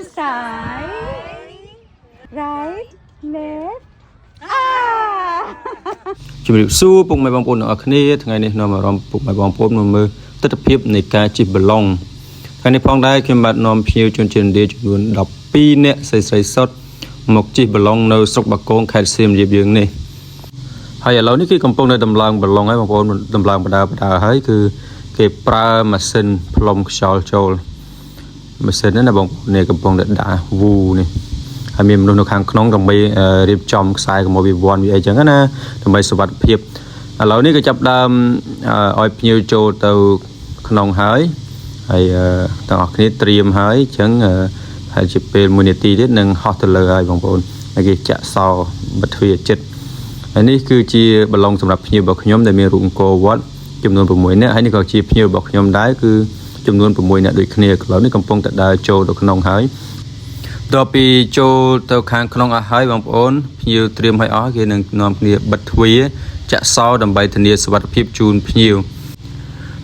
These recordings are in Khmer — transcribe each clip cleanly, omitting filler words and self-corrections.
side right left ជំរាបសួរពុកម៉ែបងប្អូនទាំងអស់គ្នាថ្ងៃនេះនាំអារម្មណ៍ពុកម៉ែបងប្អូនមកមើលទស្សនវិជ្ជានៃការជិះបឡុងថ្ងៃនេះផងដែរខ្ញុំបាទនាំភ្ញៀវជនជាតិឥណ្ឌាចំនួន12នាក់ស្រីសុទ្ធមកជិះបឡុងនៅស្រុកបាគងខេត្តសៀមរាបយើងនេះហើយឥឡូវនេះគឺកំពុងតែដំឡើងបឡុងហើយបងប្អូនដំឡើងបដាហើយគឺគេប្រើម៉ាស៊ីនផ្លុំខ្យល់ចូលម៉ាស៊ីននេះណាបងប្អូននេះកំពុងតែដាក់វូនេះហើយមានមនុស្សនៅខាងក្នុងដើម្បីរៀបចំខ្សែកុំឲ្យវាវាន់វាអីចឹងណាដើម្បីសុវត្ថិភាពឥឡូវនេះក៏ចាប់ដើមឲ្យភ្ញៀវចូលទៅក្នុងហើយទាំងអស់គ្នាត្រៀមហើយអញ្ចឹងហើយជាពេល1នាទីទៀតនឹងហោះទៅលើហើយបងប្អូនហើយគេចាក់សោបិទទ្វារចិត្តហើយនេះគឺជាបឡុងសម្រាប់ភ្ញៀវរបស់ខ្ញុំដែលមានរូបអង្គរវត្តចំនួន6នាក់ហើយនេះក៏ជាភ្ញៀវរបស់ខ្ញុំដែរគឺចំនួន6នាក់ដូចគ្នាឥឡូវនេះកំពុងតែដើរចូលទៅក្នុងហើយតទៅពីចូលទៅខាងក្នុងអស់ហើយបងប្អូនភ្ញៀវត្រៀមឲ្យអស់គេនឹងនាំគ្នាបិទទ្វារចាក់សោដើម្បីធានាសុវត្ថិភាពជូនភ្ញៀវ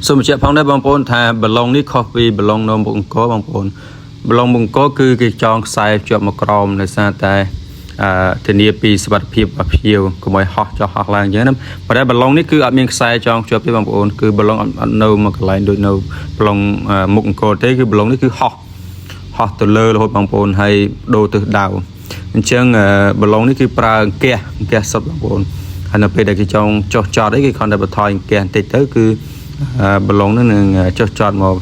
សូមបញ្ជាក់ផងដែរបងប្អូនថាបឡុងនេះខុសពីបឡុងនៅមុខអង្គរបងប្អូនបឡុងមុខអង្គរគឺគេចងខ្សែជាប់មកក្រោមដោយសារតែធានាពីសុវត្ថិភាពរបស់ភ្ញៀវកុំឲ្យហោះចុះហោះឡើងអញ្ចឹងណាប៉ុន្តែបឡុងនេះគឺអត់មានខ្សែចងជាប់ទេបងប្អូនគឺបឡុងអត់នៅមកកន្លែងដូចនៅបឡុងមុខអង្គរទេគឺបឡុងនេះគឺហោះទៅលើរហូតបងប្អូនហើយដូរទិសដៅអញ្ចឹងបឡុងនេះគឺប្រើអង្គាសសុទ្ធបងប្អូនហើយនៅពេលដែលគេចង់ចុះចតអីគេគ្រាន់តែបន្ថយអង្គាសបន្តិចទៅគឺបឡុងនេះនឹងចុះចតមក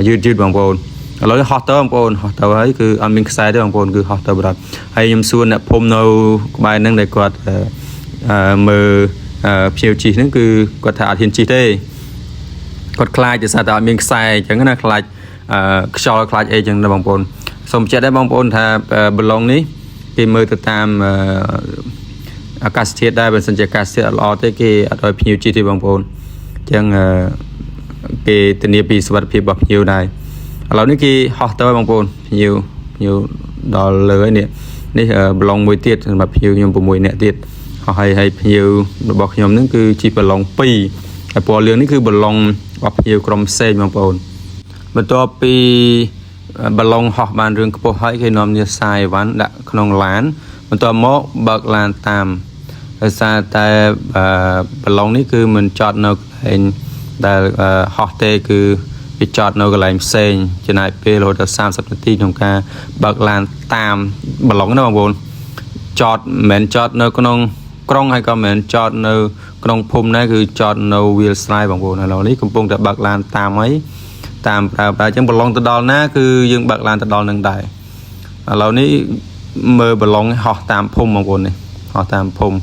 យឺតបងប្អូនឥឡូវហោះទៅបងប្អូនហោះទៅហើយគឺអត់មានខ្សែទេបងប្អូនគឺហោះទៅបរាត់ហើយខ្ញុំសួរអ្នកភូមិនៅក្បែរហ្នឹងដែលគាត់មើលភ្ញៀវជិះហ្នឹងគឺគាត់ថាអត់ហ៊ានជិះទេគាត់ខ្លាចដោយសារតែអត់មានខ្សែអញ្ចឹងណាខ្លាចខ្យល់ខ្លាចអីចឹងណាបងប្អូនសូមបញ្ជាក់ដែរបងប្អូនថាបឡុងនេះគេមើលទៅតាមអាកាសធាតុដែរបើសិនជាអាកាសធាតុអត់ល្អទេគេអត់ឲ្យភ្ញៀវជិះទេបងប្អូនអញ្ចឹងគេធានាពីសុវត្ថិភាពរបស់ភ្ញៀវដែរឥឡូវនេះគេហោះទៅបងប្អូនភ្ញៀវដល់លើហើយនេះបឡុងមួយទៀតសម្រាប់ភ្ញៀវខ្ញុំ6នាក់ទៀតហើយភ្ញៀវរបស់ខ្ញុំហ្នឹងគឺជិះបឡុង2ហើយពណ៌លឿងនេះគឺបឡុងរបស់ភ្ញៀវក្រុមផ្សេងបងប្អូនបន្ទាប់ពីបឡុងហោះបានរឿងខ្ពស់ហើយគេនាំគ្នាសាយអីវ៉ាន់ដាក់ក្នុងឡានបន្ទាប់មកបើកឡានតាមដោយសារតែបឡុងនេះគឺមិនចតនៅកន្លែងដែលហោះទេគឺវាចតនៅកន្លែងផ្សេងចំណាយពេលរហូតដល់30នាទីក្នុងការបើកឡានតាមបឡុងណាបងប្អូនចតមិនមែនចតនៅក្នុងក្រុងហើយក៏មិនមែនចតនៅក្នុងភូមិដែរគឺចតនៅវាលស្រែបងប្អូនឥឡូវនេះកំពុងតែបើកឡានតាមហើយតាមប្រើអញ្ចឹងបឡុងទៅដល់ណាគឺយើងបើកឡានទៅដល់នឹងដែរឥឡូវនេះមើលបឡុងហោះតាមភូមិបងប្អូននេះហោះតាមភូមិ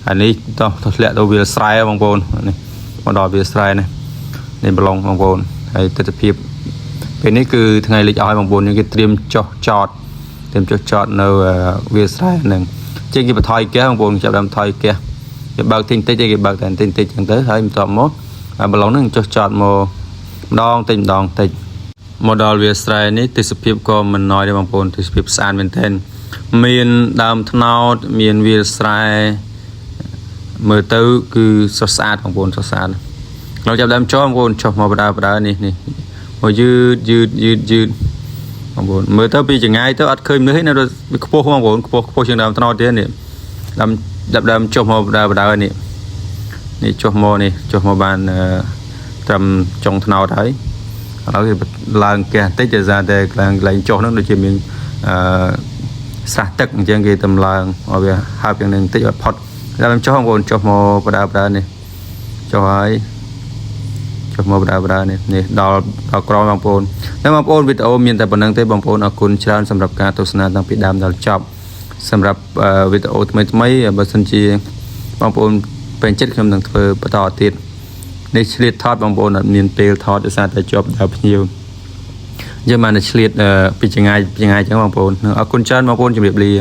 ហើយនេះទៅធ្លាក់ទៅវាលស្រែបងប្អូននេះមកដល់វាលស្រែនេះបឡុងបងប្អូនហើយទស្សនវិជ្ជាពេលនេះគឺថ្ងៃលិចឲ្យបងប្អូនយើងគេត្រៀមចុះចតនៅវាលស្រែហ្នឹងជាងគេបន្ថយហ្គាសបងប្អូនចាប់ដើមបន្ថយហ្គាសគេបើកតិចតិចគេបើកតែតិចចឹងទៅហើយបន្ទាប់មកបឡុងហ្នឹងចុះចតមកម្ដងតិចមកដល់វាលស្រែនេះទេសភាពក៏មិនណយទេបងប្អូនទេសភាពស្អាតមែនទែនមានដើមត្នោតមានវាលស្រែមើលទៅគឺស្រស់ស្អាតបងប្អូនស្រស់ស្អាតเราចាប់ដើមចុះបងប្អូនចុះមកបដើនេះមកយឺតបងប្អូនមើលទៅពីចង្ងាយទៅអត់ឃើញមនុស្សទេនៅខ្ពស់បងប្អូនខ្ពស់ជាងដើមត្នោតទៀតនេះដើមចុះមកបដើនេះចុះមកបានត្រឹមចុងថ្នោតហើយឥឡូវគេឡើងហ្គាសបន្តិចដោយសារតែកន្លែងចុះហ្នឹងដូចជាមានស្រះទឹកអញ្ចឹងគេតម្លើងឲ្យវាហើបយ៉ាងនឹងបន្តិចឲ្យផុតដល់ចុះបងប្អូនចុះមកបដើនេះចុះហើយចុះមកបដើនេះដល់ក្រោយបងប្អូនហើយបងប្អូនវីដេអូមានតែប៉ុណ្្នឹងទេបងប្អូនអរគុណច្រើនសម្រាប់ការទស្សនាតាំងពីដើមដល់ចប់សម្រាប់វីដេអូថ្មីបើសិនជាបងប្អូនពេញចិត្តខ្ញុំនឹងធ្វើបន្តទៀតនេះឆ្លៀតថតបងប្អូនអត់មានពេលថតដោយសារតែជាប់ដល់ភ្ញៀវយើងបានតែឆ្លៀតពីចង្ងាយចឹងបងប្អូនអរគុណច្រើនបងប្អូនជម្រាបលា